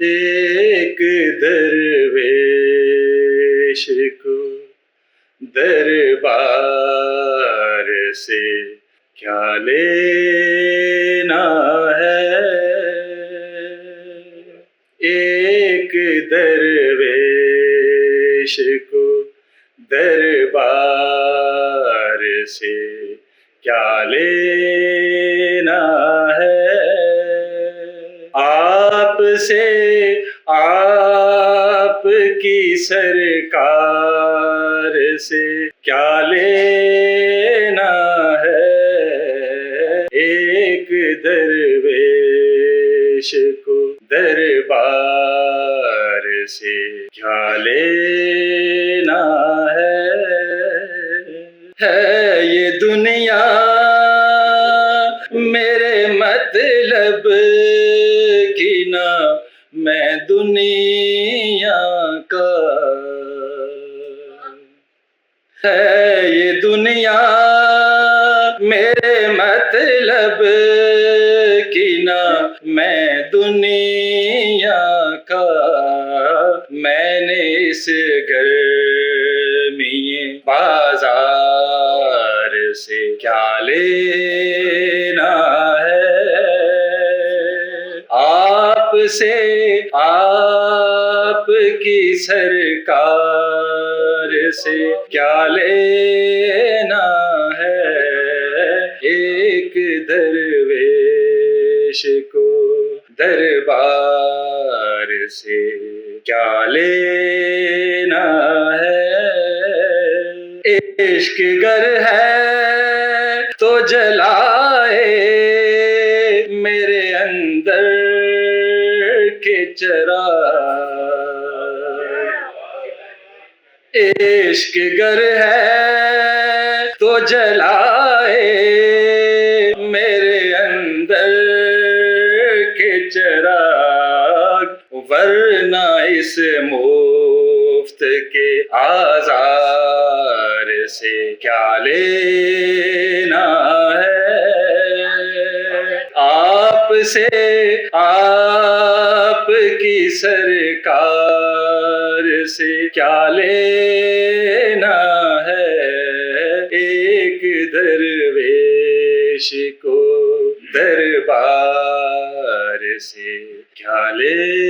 ایک درویش کو دربار سے کیا لینا ہے؟ ایک درویش کو دربار سے کیا لینا ہے؟ آپ سے آپ کی سرکار سے کیا لینا ہے؟ ایک درویش کو دربار سے کیا لینا ہے؟ یہ دنیا میرے مطلب کی نہ میں دنیا کا، ہے یہ دنیا میرے مطلب کی نہ میں دنیا کا، میں نے اس گرمی بازار سے کیا لینا ہے؟ آپ سے آپ کی سرکار سے کیا لینا ہے؟ ایک درویش کو دربار سے کیا لینا ہے؟ عشق گر ہے تو جلائے میرے اندر کے چراغ، عشق گر ہے تو جلائے میرے اندر کے چراغ، ورنہ اس مفت کے آزار سے کیا لینا ہے؟ آپ سے آپ کی سرکار سے کیا لینا ہے؟ ایک درویش کو دربار سے کیا لینا